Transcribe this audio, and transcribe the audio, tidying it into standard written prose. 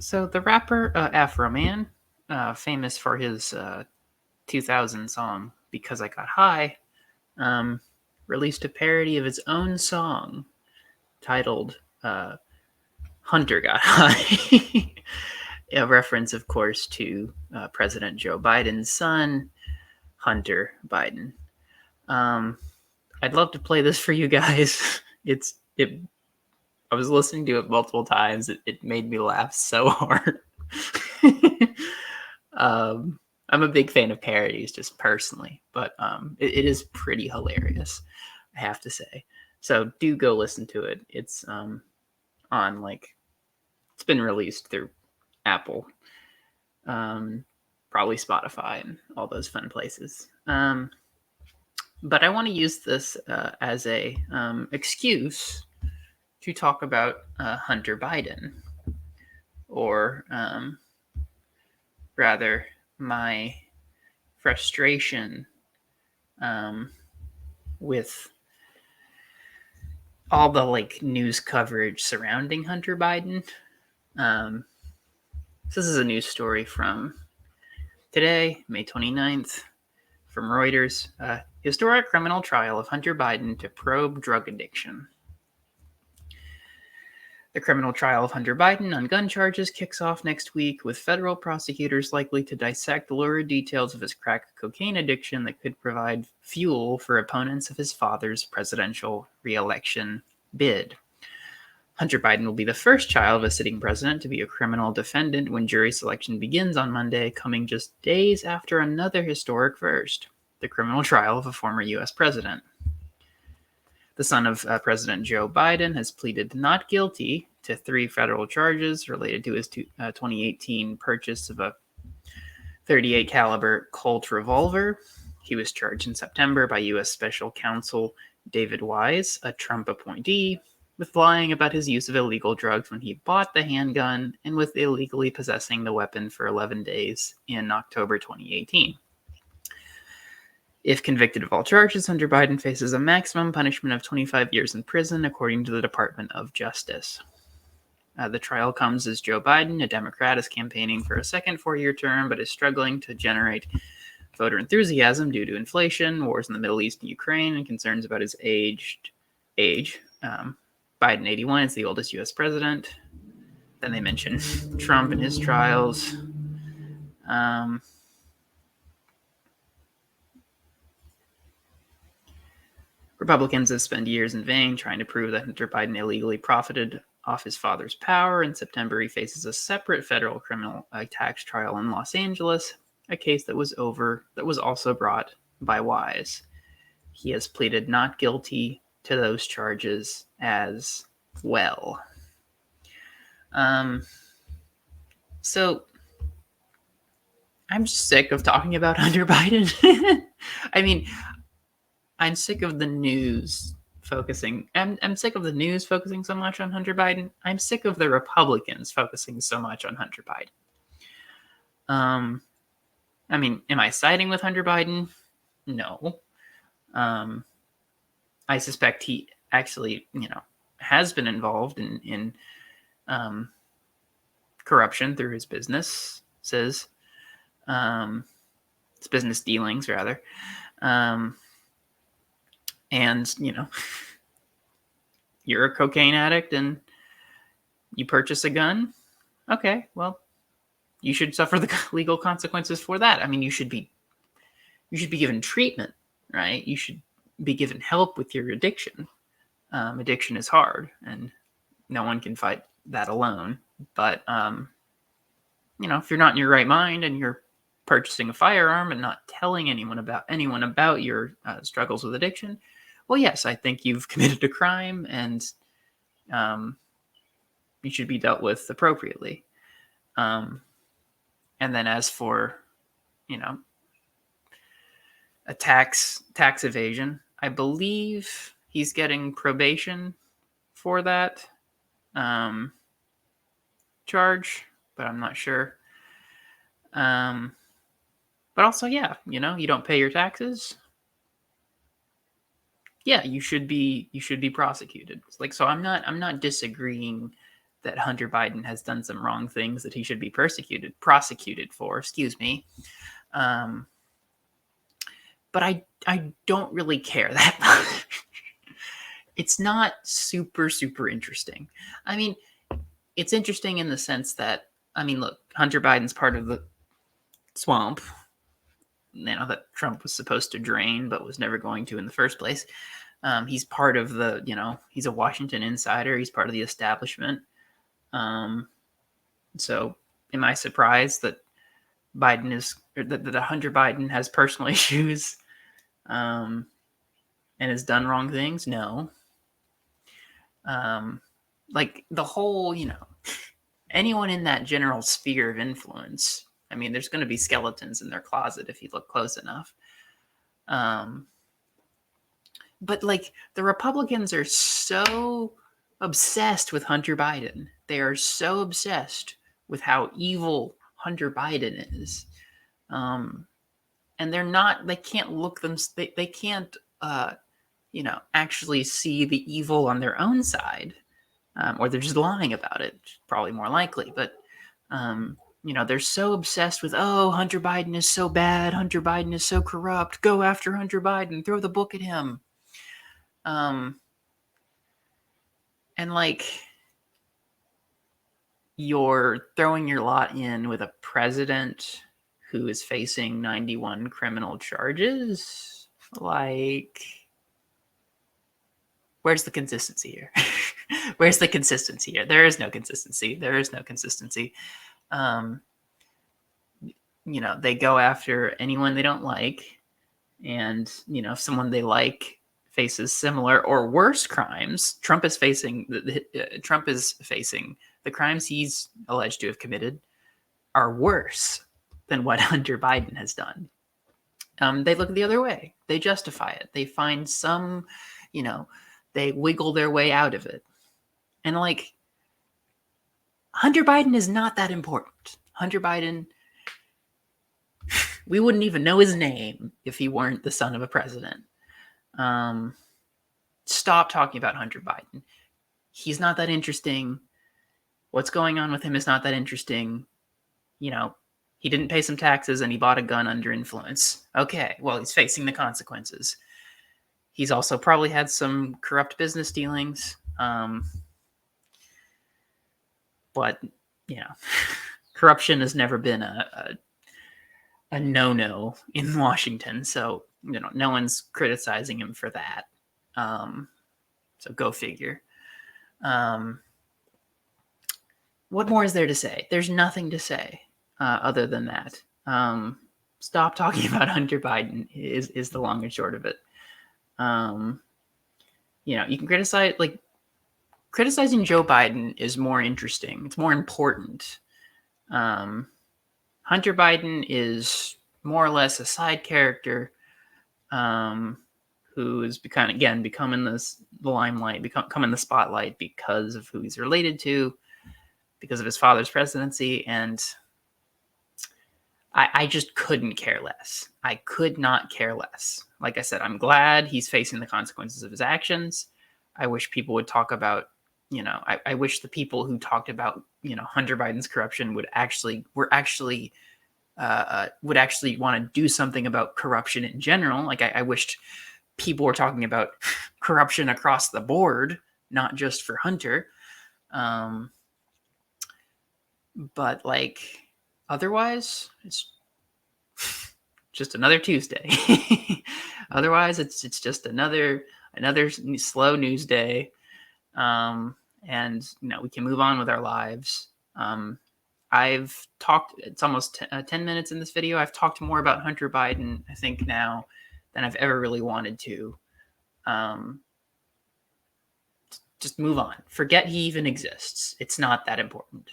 So the rapper Afroman, famous for his 2000 song "Because I Got High," um, released a parody of his own song titled "Hunter Got High," a reference, of course, to President Joe Biden's son, Hunter Biden. Um, I'd love to play this for you guys. It. I was listening to it multiple times. It made me laugh so hard. I'm a big fan of parodies, just personally, but it is pretty hilarious, I have to say. So do go listen to it. It's on it's been released through Apple, probably Spotify, and all those fun places. But I want to use this as a excuse to talk about Hunter Biden, or rather, my frustration with all the news coverage surrounding Hunter Biden. This is a news story from today, May 29th, from Reuters. Historic criminal trial of Hunter Biden to probe drug addiction. The criminal trial of Hunter Biden on gun charges kicks off next week, with federal prosecutors likely to dissect lurid details of his crack cocaine addiction that could provide fuel for opponents of his father's presidential re-election bid. Hunter Biden will be the first child of a sitting president to be a criminal defendant when jury selection begins on Monday, coming just days after another historic first, the criminal trial of a former U.S. president. The son of President Joe Biden has pleaded not guilty to 3 federal charges related to his 2018 purchase of a .38 caliber Colt revolver. He was charged in September by U.S. Special Counsel David Wise, a Trump appointee, with lying about his use of illegal drugs when he bought the handgun, and with illegally possessing the weapon for 11 days in October 2018. If convicted of all charges, Hunter Biden faces a maximum punishment of 25 years in prison, according to the Department of Justice. The trial comes as Joe Biden, a Democrat, is campaigning for a second 4-year term, but is struggling to generate voter enthusiasm due to inflation, wars in the Middle East and Ukraine, and concerns about his age. Biden, 81, is the oldest U.S. president. Then they mention Trump and his trials. Republicans have spent years in vain trying to prove that Hunter Biden illegally profited off his father's power. In September, he faces a separate federal criminal tax trial in Los Angeles, a case that was also brought by Wise. He has pleaded not guilty to those charges as well. So I'm just sick of talking about Hunter Biden. I mean, I'm sick of the news focusing. I'm sick of the news focusing so much on Hunter Biden. I'm sick of the Republicans focusing so much on Hunter Biden. I mean, am I siding with Hunter Biden? No. I suspect he actually, has been involved in corruption through his businesses, his business dealings, rather. And, you're a cocaine addict and you purchase a gun. Okay, well, you should suffer the legal consequences for that. I mean, you should be given treatment, right? You should be given help with your addiction. Addiction is hard, and no one can fight that alone. But, if you're not in your right mind and you're purchasing a firearm and not telling anyone about your struggles with addiction, well, yes, I think you've committed a crime, and you should be dealt with appropriately. And then as for, a tax evasion, I believe he's getting probation for that charge, but I'm not sure. But also, yeah, you don't pay your taxes. Yeah, you should be prosecuted. So I'm not disagreeing that Hunter Biden has done some wrong things that he should be prosecuted for. Excuse me. But I don't really care that much. It's not super, super interesting. I mean, it's interesting in the sense that, I mean, look, Hunter Biden's part of the swamp, that Trump was supposed to drain, but was never going to in the first place. He's part of the, he's a Washington insider. He's part of the establishment. So am I surprised that that Hunter Biden has personal issues, and has done wrong things? No. Like the whole, anyone in that general sphere of influence, I mean, there's going to be skeletons in their closet if you look close enough. But like the Republicans are so obsessed with Hunter Biden. They are so obsessed with how evil Hunter Biden is. And they can't look them, they can't, actually see the evil on their own side. Or they're just lying about it, probably more likely. But, they're so obsessed with, oh, Hunter Biden is so bad. Hunter Biden is so corrupt. Go after Hunter Biden. Throw the book at him. And like, you're throwing your lot in with a president who is facing 91 criminal charges. Like, where's the consistency here? Where's the consistency here? There is no consistency. There is no consistency. They go after anyone they don't like. And, if someone they like faces similar or worse crimes, Trump is facing the crimes he's alleged to have committed are worse than what Hunter Biden has done. They look the other way. They justify it. They find some, they wiggle their way out of it. And like, Hunter Biden is not that important. Hunter Biden, we wouldn't even know his name if he weren't the son of a president. Stop talking about Hunter Biden. He's not that interesting. What's going on with him is not that interesting. He didn't pay some taxes and he bought a gun under influence. Okay, well, he's facing the consequences. He's also probably had some corrupt business dealings. But, corruption has never been a no-no in Washington. So, no one's criticizing him for that. So go figure. What more is there to say? There's nothing to say other than that. Stop talking about Hunter Biden is the long and short of it. You can criticize, like, criticizing Joe Biden is more interesting. It's more important. Hunter Biden is more or less a side character who is becoming the limelight, becoming the spotlight because of who he's related to, because of his father's presidency. And I just couldn't care less. I could not care less. Like I said, I'm glad he's facing the consequences of his actions. I wish people would talk about, I wish the people who talked about, Hunter Biden's corruption would actually want to do something about corruption in general. Like I wished people were talking about corruption across the board, not just for Hunter. But like, otherwise, it's just another Tuesday. Otherwise, it's just another slow news day. And we can move on with our lives. I've talked, it's almost 10 minutes in this video. I've talked more about Hunter Biden, I think, now than I've ever really wanted to. Just move on. Forget he even exists. It's not that important.